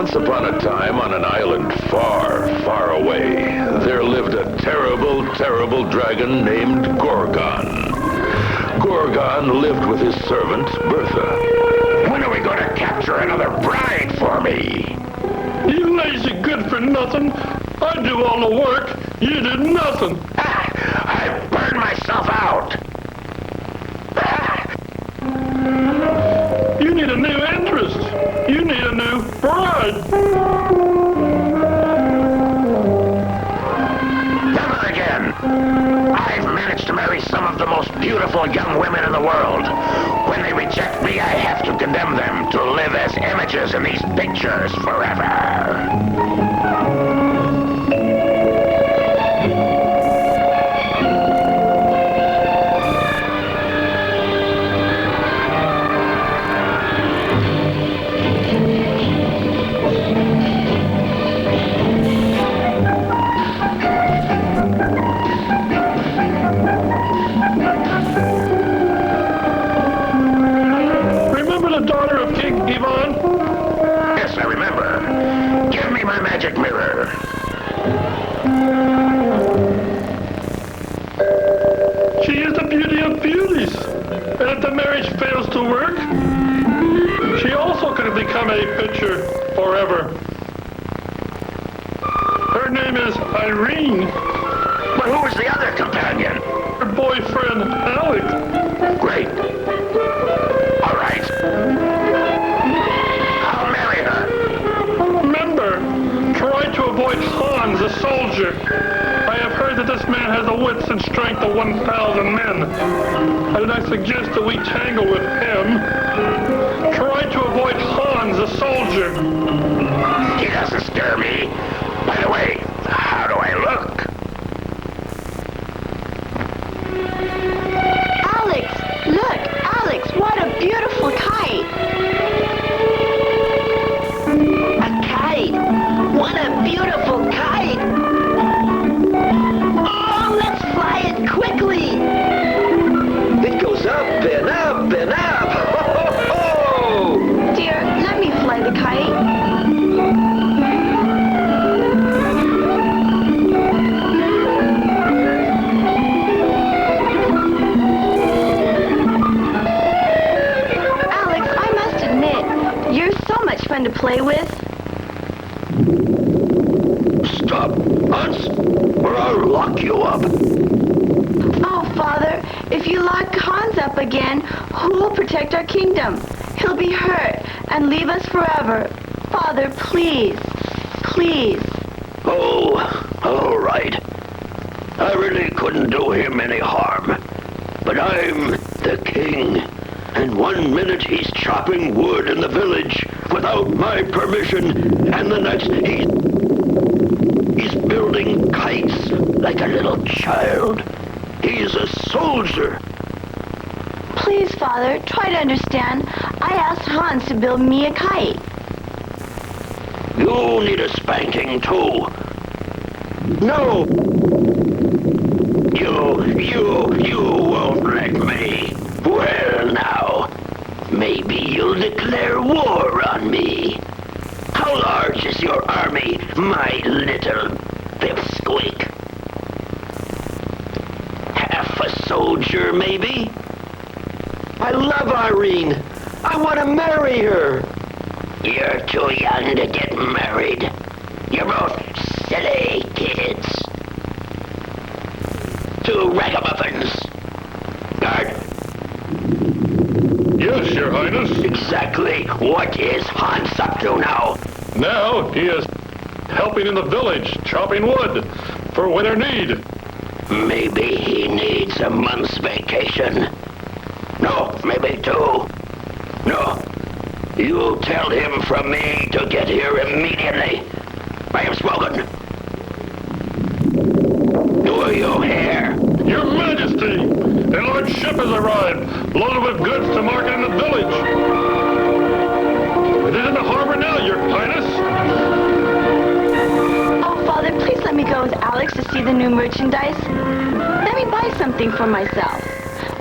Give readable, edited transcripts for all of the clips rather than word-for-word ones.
Once upon a time, on an island far, far away, there lived a terrible, terrible dragon named Gorgon. Gorgon lived with his servant, Bertha. When are we going to capture another bride for me? You lazy good-for-nothing. I do all the work. You did nothing. I burned myself out. You need a new interest. You need a new bride. Never again. I've managed to marry some of the most beautiful young women in the world. When they reject me, I have to condemn them to live as images in these pictures forever. Magic mirror. She is the beauty of beauties. And if the marriage fails to work, she also could become a picture forever. Her name is Irene. But who is the other companion? Her boyfriend, Alec. Great. All right. I'll marry her. Remember, try to avoid Hans, the soldier. I have heard that this man has the wits and strength of 1,000 men. And I suggest that we tangle with him. Try to avoid Hans, the soldier. He doesn't scare me. By the way, how do I look? Alex, look, Alex, what a beautiful kite. A kite. What a beautiful kite. Oh, let's fly it quickly. It goes up and up and up. Ho, ho, ho. Dear, let me fly the kite. Fun to play with. Stop, Hans, or I'll lock you up. Oh, Father, if you lock Hans up again, who will protect our kingdom? He'll be hurt and leave us forever. Father, please, please. Oh, all right. I really couldn't do him any harm. But I'm the king. And 1 minute he's chopping wood in the village without my permission, and the next he's building kites like a little child. He's a soldier. Please, Father, try to understand. I asked Hans to build me a kite. You need a spanking too. No. You won't let me. Well now, maybe you'll declare war on me. How large is your army, my little pipsqueak? Half a soldier, maybe? I love Irene. I want to marry her. You're too young to get married. You're both silly kids. Two ragamuffins. Guard. Yes, Your Highness. Exactly what is Hans up to now? Now he is helping in the village, chopping wood for winter need. Maybe he needs a month's vacation. No, maybe 2. No, you tell him from me to get here immediately. I have spoken. Do you hear? Your Majesty, a large ship has arrived, loaded with goods to market in the village. It is in the harbor now, Your Highness. Oh, Father, please let me go with Alex to see the new merchandise. Let me buy something for myself.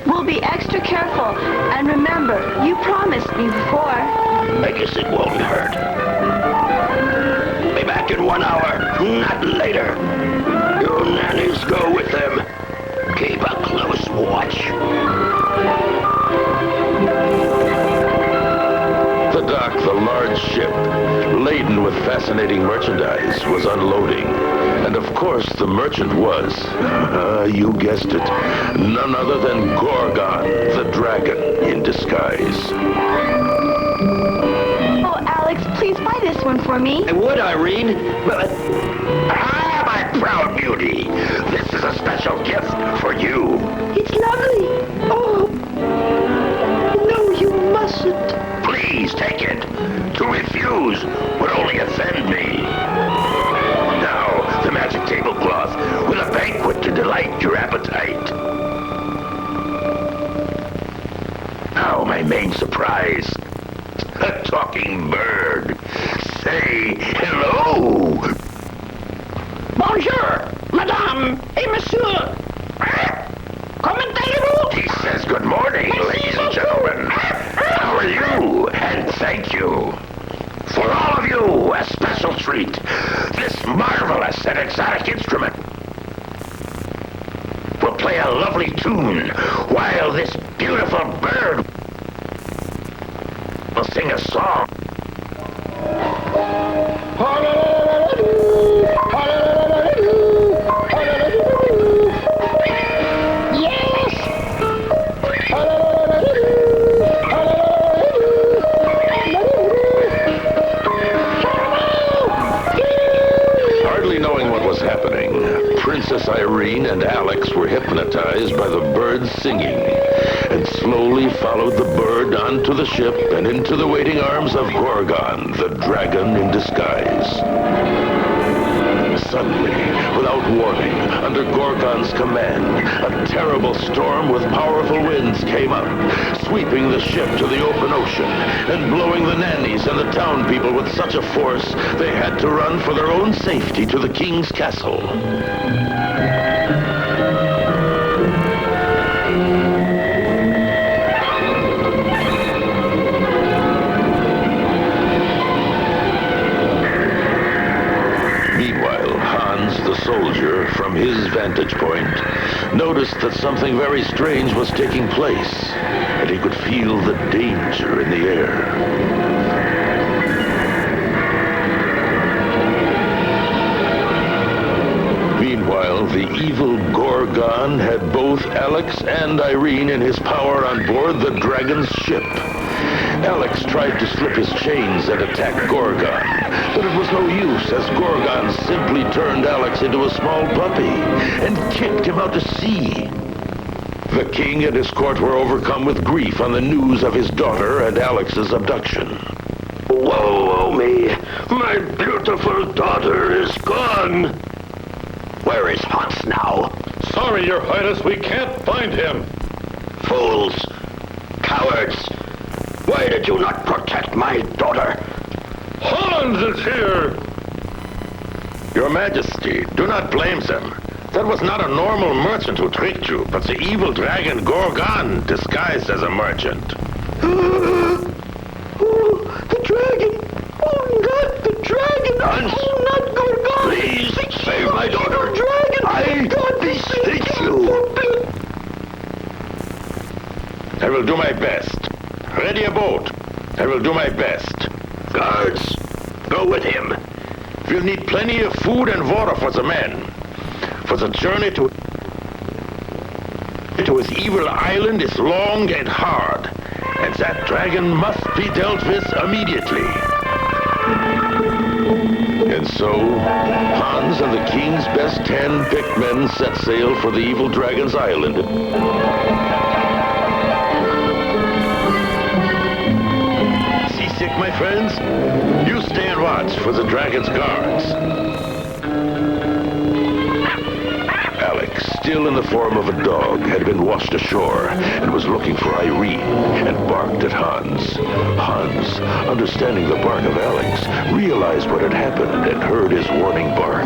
We'll be extra careful. And remember, you promised me before. I guess it won't hurt. back in 1 hour, not later. You nannies go with them. Keep a close watch. The dock, the large ship, laden with fascinating merchandise, was unloading. And of course, the merchant was, you guessed it, none other than Gorgon, the dragon in disguise. Oh, Alex, please buy this one for me. I would, Irene, but... Ah, my proud beauty. This is a special gift for you. It's lovely. Oh, no, you mustn't. Please take it. To refuse would only offend me. Now, the magic tablecloth with a banquet to delight your appetite. Now, my main surprise. A talking bird. Say hello. Bonjour, madame et monsieur. Comment allez-vous? He says good morning, ladies and gentlemen. How are you? And thank you. For all of you, a special treat. This marvelous and exotic instrument will play a lovely tune while this beautiful bird will sing a song. Princess Irene and Alex were hypnotized by the bird singing and slowly followed the bird onto the ship and into the waiting arms of Gorgon, the dragon in disguise. Suddenly, without warning, under Gorgon's command, a terrible storm with powerful winds came up, sweeping the ship to the open ocean and blowing the nannies and the town people with such a force they had to run for their own safety to the king's castle. The soldier, from his vantage point, noticed that something very strange was taking place, and he could feel the danger in the air. Meanwhile, the evil Gorgon had both Alex and Irene in his power on board the dragon's ship. Alex tried to slip his chains and attack Gorgon, but it was no use as Gorgon simply turned Alex into a small puppy and kicked him out to sea. The king and his court were overcome with grief on the news of his daughter and Alex's abduction. Woe me! My beautiful daughter is gone! Where is Hans now? Sorry, Your Highness, we can't find him. Fools! Cowards! Why did you not protect my daughter? Hans is here! Your Majesty, do not blame them. That was not a normal merchant who tricked you, but the evil dragon Gorgon, disguised as a merchant. The dragon! Oh, not the dragon! Hans! Oh, not Gorgon! Please, save my daughter! Dragon! I beseech you! I will do my best. Ready a boat. I will do my best. Guards, go with him. We'll need plenty of food and water for the men. For the journey to his evil island is long and hard, and that dragon must be dealt with immediately. And so, Hans and the king's best 10 picked men set sail for the evil dragon's island. Seasick, my friends? You stay and watch for the dragon's guards. Alex, still in the form of a dog, had been washed ashore and was looking for Irene and barked at Hans. Hans, understanding the bark of Alex, realized what had happened and heard his warning bark.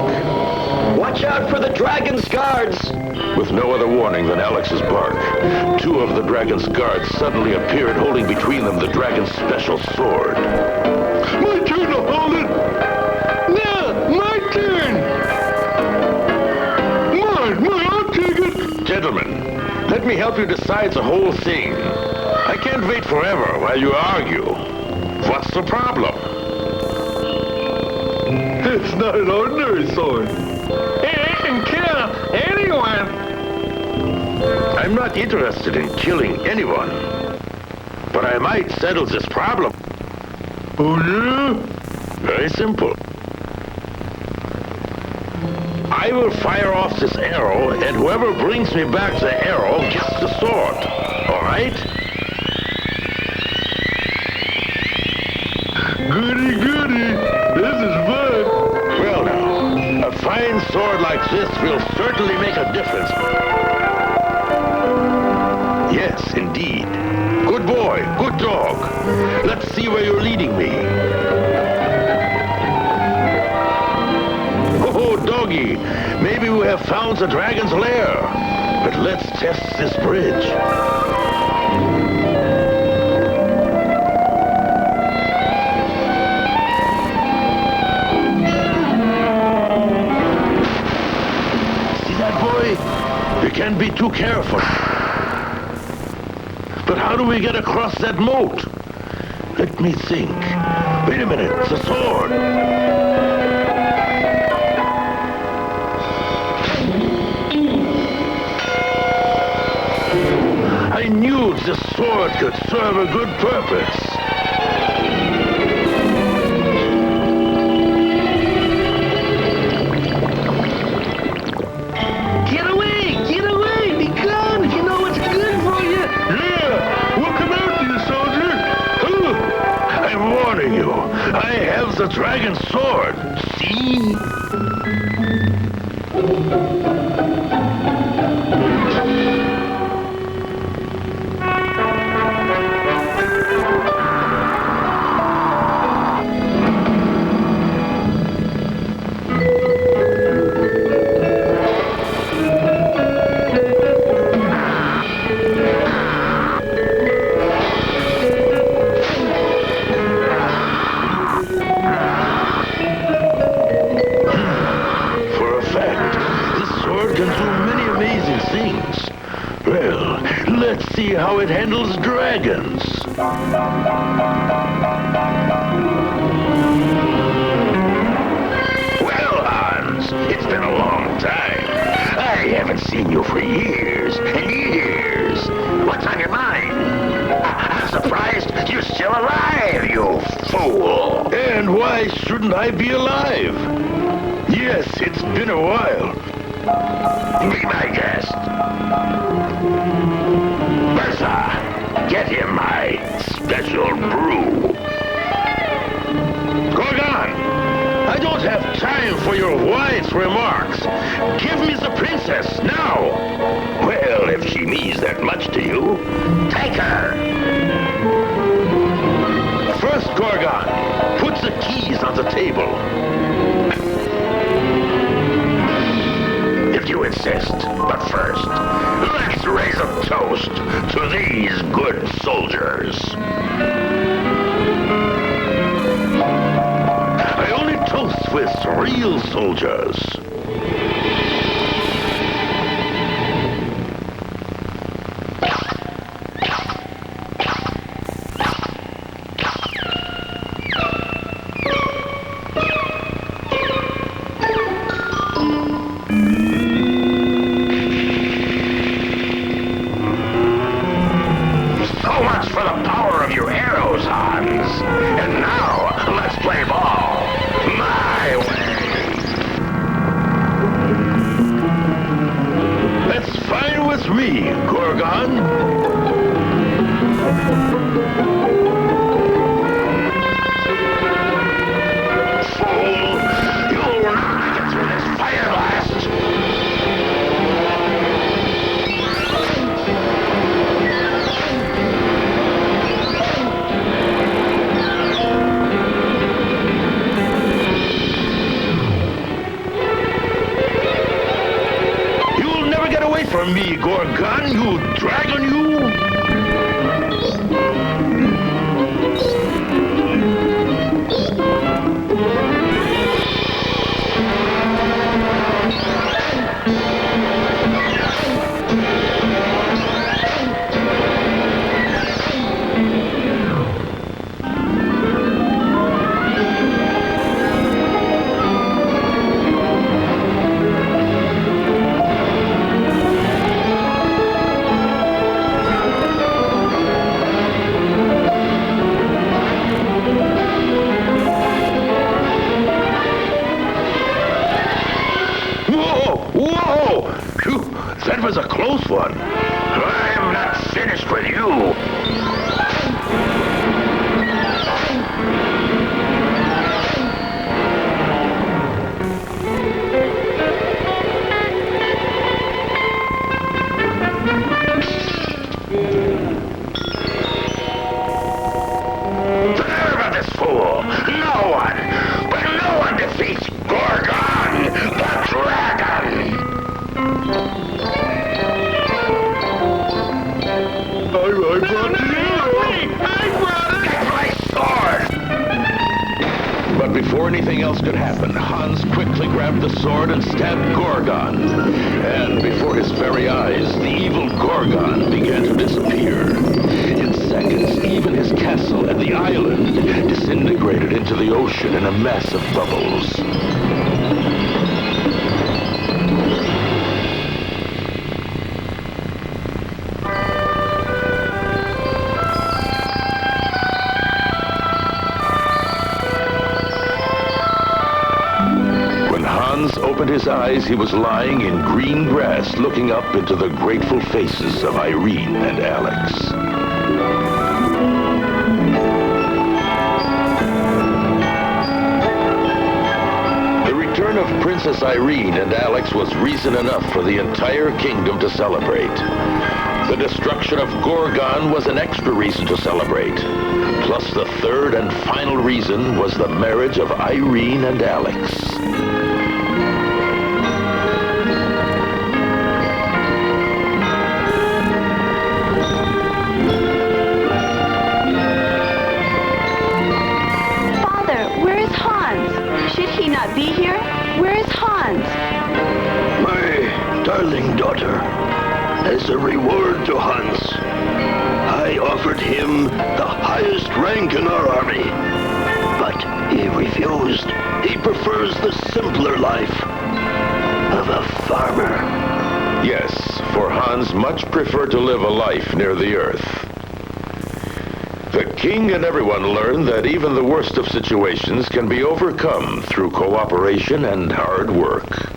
Watch out for the dragon's guards! With no other warning than Alex's bark, 2 of the dragon's guards suddenly appeared, holding between them the dragon's special sword. My turn to hold it! Yeah, Gentlemen, let me help you decide the whole thing. I can't wait forever while you argue. What's the problem? It's not an ordinary sword. It can kill anyone. I'm not interested in killing anyone. But I might settle this problem. Oh, yeah? Very simple. I will fire off this arrow, and whoever brings me back the arrow gets the sword. All right? Goody, goody. This is fun. Well now, a fine sword like this will certainly make a difference. Yes, indeed. Good boy, good dog. Let's see where you're leading me. Oh, doggy, maybe we have found the dragon's lair. But let's test this bridge. See that, boy? You can't be too careful. But how do we get across that moat? Let me think. Wait a minute, the sword. I knew this sword could serve a good purpose. Get away, be gone. You know what's good for you. Yeah, we'll come after you, soldier. I'm warning you. I have the dragon's sword. See? For a fact, this sword can do many amazing things. Well, let's see how it handles dragons. Well, Hans, it's been a long time. I haven't seen you for years and years. What's on your mind? I'm surprised you're still alive, you fool. And why shouldn't I be alive? Yes, it's been a while. Be my guest. Bertha, get him my special brew. Gorgon, I don't have time for your wise remarks. Give me the princess now. Well, if she means that much to you, take her. First, Gorgon, put the keys on the table. If you insist. But first, let's raise a toast to these good soldiers. I only toast with real soldiers. So much for the power of your arrows, Hans. And now, let's play ball. My way. That's fine with me, Gorgon. Fool! You'll not get through this fire blast! You'll never get away from me, Gorgon, you dragon, you! But before anything else could happen, Hans quickly grabbed the sword and stabbed Gorgon. And before his very eyes, the evil Gorgon began to disappear. In seconds, even his castle and the island disintegrated into the ocean in a mass of bubbles. Hans opened his eyes, he was lying in green grass, looking up into the grateful faces of Irene and Alex. The return of Princess Irene and Alex was reason enough for the entire kingdom to celebrate. The destruction of Gorgon was an extra reason to celebrate. Plus, the third and final reason was the marriage of Irene and Alex. Be here? Where is Hans? My darling daughter, as a reward to Hans, I offered him the highest rank in our army. But he refused. He prefers the simpler life of a farmer. Yes, for Hans much preferred to live a life near the earth. The king and everyone learned that even the worst of situations can be overcome through cooperation and hard work.